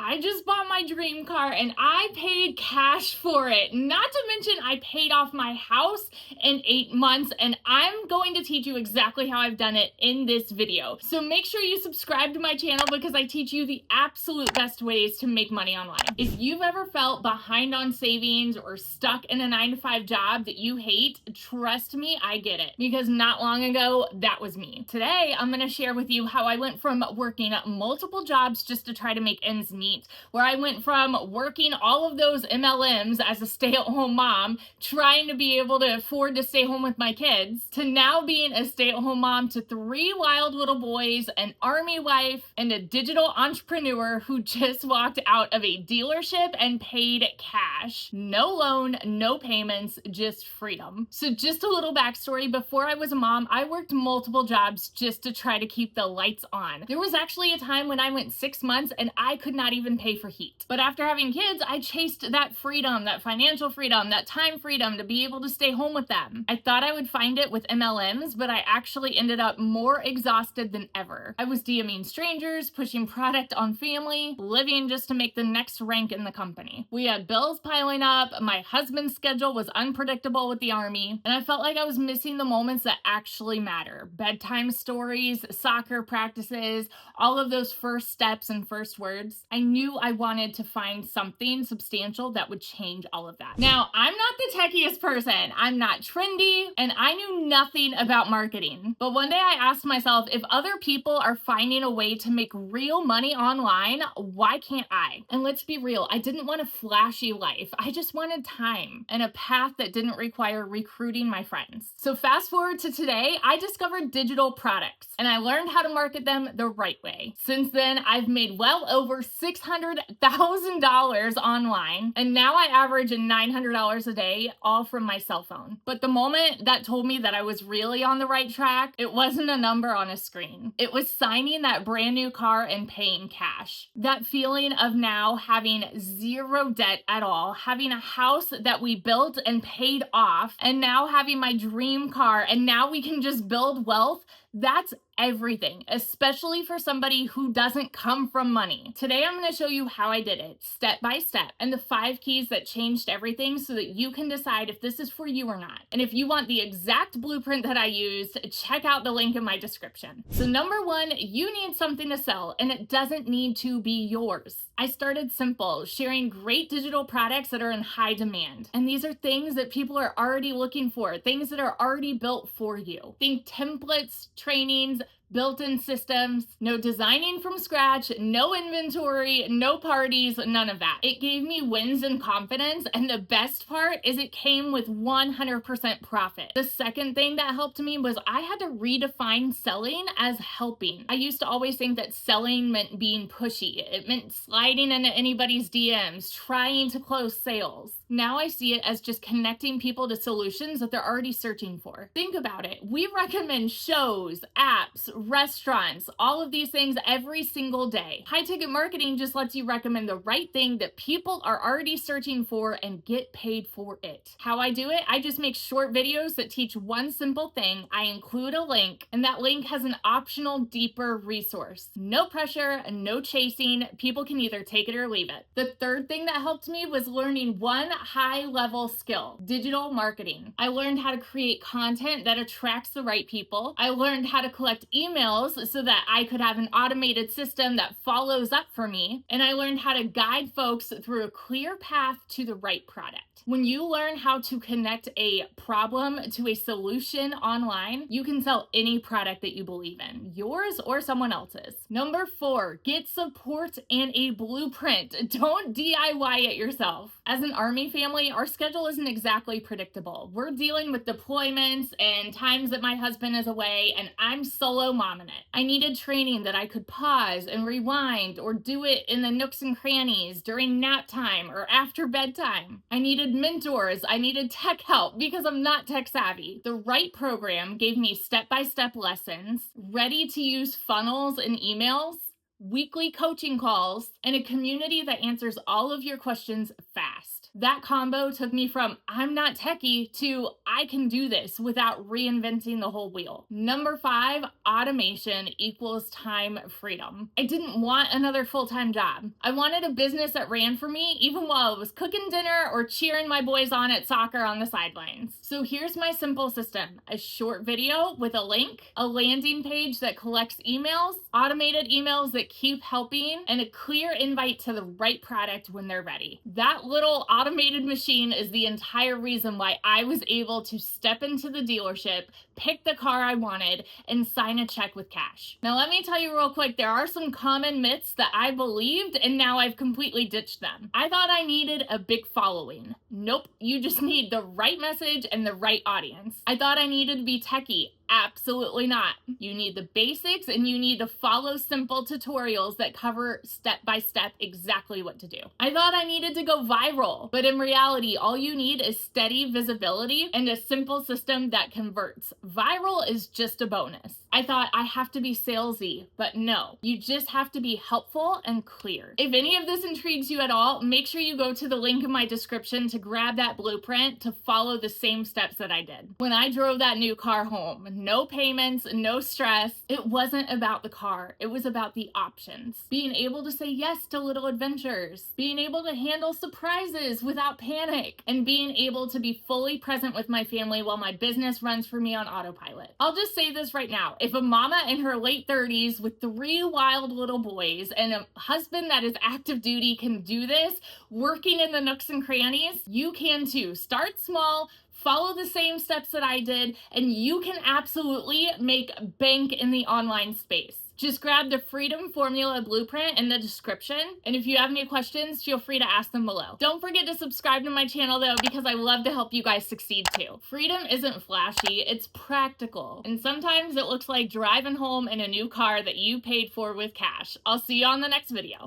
I just bought my dream car and I paid cash for it. Not to mention I paid off my house in 8 months, and I'm going to teach you exactly how I've done it in this video. So make sure you subscribe to my channel because I teach you the absolute best ways to make money online. If you've ever felt behind on savings or stuck in a 9-to-5 job that you hate, trust me, I get it. Because not long ago, that was me. Today, I'm gonna share with you how I went from working multiple jobs just to try to make ends meet, where I went from working all of those MLMs as a stay-at-home mom, trying to be able to afford to stay home with my kids, to now being a stay-at-home mom to 3 wild little boys, an army wife, and a digital entrepreneur who just walked out of a dealership and paid cash. No loan, no payments, just freedom. So just a little backstory. Before I was a mom, I worked multiple jobs just to try to keep the lights on. There was actually a time when I went 6 months and I could not even pay for heat. But after having kids, I chased that freedom, that financial freedom, that time freedom to be able to stay home with them. I thought I would find it with MLMs, but I actually ended up more exhausted than ever. I was DMing strangers, pushing product on family, living just to make the next rank in the company. We had bills piling up, my husband's schedule was unpredictable with the army, and I felt like I was missing the moments that actually matter. Bedtime stories, soccer practices, all of those first steps and first words. I knew I wanted to find something substantial that would change all of that. Now, I'm not the techiest person. I'm not trendy, and I knew nothing about marketing. But one day I asked myself, if other people are finding a way to make real money online, why can't I? And let's be real, I didn't want a flashy life. I just wanted time and a path that didn't require recruiting my friends. So fast forward to today, I discovered digital products and I learned how to market them the right way. Since then, I've made well over $600,000 online, and now I average $900 a day, all from my cell phone. But the moment that told me that I was really on the right track, it wasn't a number on a screen. It was signing that brand new car and paying cash. That feeling of now having zero debt at all, having a house that we built and paid off, and now having my dream car, and now we can just build wealth. That's everything, especially for somebody who doesn't come from money. Today, I'm going to show you how I did it, step by step, and the 5 keys that changed everything so that you can decide if this is for you or not. And if you want the exact blueprint that I used, check out the link in my description. So number 1, you need something to sell, and it doesn't need to be yours. I started simple, sharing great digital products that are in high demand. And these are things that people are already looking for, things that are already built for you. Think templates, trainings, built-in systems, no designing from scratch, no inventory, no parties, none of that. It gave me wins and confidence, and the best part is it came with 100% profit. The second thing that helped me was I had to redefine selling as helping. I used to always think that selling meant being pushy. It meant sliding into anybody's DMs, trying to close sales. Now I see it as just connecting people to solutions that they're already searching for. Think about it. We recommend shows, apps, restaurants, all of these things every single day. High ticket marketing just lets you recommend the right thing that people are already searching for and get paid for it. How I do it, I just make short videos that teach one simple thing. I include a link, and that link has an optional deeper resource. No pressure, no chasing. People can either take it or leave it. The third thing that helped me was learning one high-level skill, digital marketing. I learned how to create content that attracts the right people. I learned how to collect emails so that I could have an automated system that follows up for me. And I learned how to guide folks through a clear path to the right product. When you learn how to connect a problem to a solution online, you can sell any product that you believe in, yours or someone else's. Number 4, get support and a blueprint. Don't DIY it yourself. As an Army family, our schedule isn't exactly predictable. We're dealing with deployments and times that my husband is away, and I'm solo momming it. I needed training that I could pause and rewind or do it in the nooks and crannies during nap time or after bedtime. I needed mentors. I needed tech help because I'm not tech savvy. The right program gave me step-by-step lessons, ready to use funnels and emails, weekly coaching calls, and a community that answers all of your questions fast. That combo took me from I'm not techie to I can do this without reinventing the whole wheel. Number 5, automation equals time freedom. I didn't want another full-time job. I wanted a business that ran for me even while I was cooking dinner or cheering my boys on at soccer on the sidelines. So here's my simple system: a short video with a link, a landing page that collects emails, automated emails that keep helping, and a clear invite to the right product when they're ready. That little automated machine is the entire reason why I was able to step into the dealership, pick the car I wanted, and sign a check with cash. Now let me tell you real quick, there are some common myths that I believed and now I've completely ditched them. I thought I needed a big following. Nope, you just need the right message and the right audience. I thought I needed to be techie. Absolutely not. You need the basics and you need to follow simple tutorials that cover step by step exactly what to do. I thought I needed to go viral, but in reality, all you need is steady visibility and a simple system that converts. Viral is just a bonus. I thought I have to be salesy, but no, you just have to be helpful and clear. If any of this intrigues you at all, make sure you go to the link in my description to grab that blueprint to follow the same steps that I did. When I drove that new car home, no payments, no stress. It wasn't about the car. It was about the options. Being able to say yes to little adventures, being able to handle surprises without panic, and being able to be fully present with my family while my business runs for me on autopilot. I'll just say this right now. If a mama in her late 30s with 3 wild little boys and a husband that is active duty can do this, working in the nooks and crannies, you can too. Start small, follow the same steps that I did, and you can absolutely make bank in the online space. Just grab the Freedom Formula Blueprint in the description, and if you have any questions, feel free to ask them below. Don't forget to subscribe to my channel though, because I love to help you guys succeed too. Freedom isn't flashy, it's practical. And sometimes it looks like driving home in a new car that you paid for with cash. I'll see you on the next video.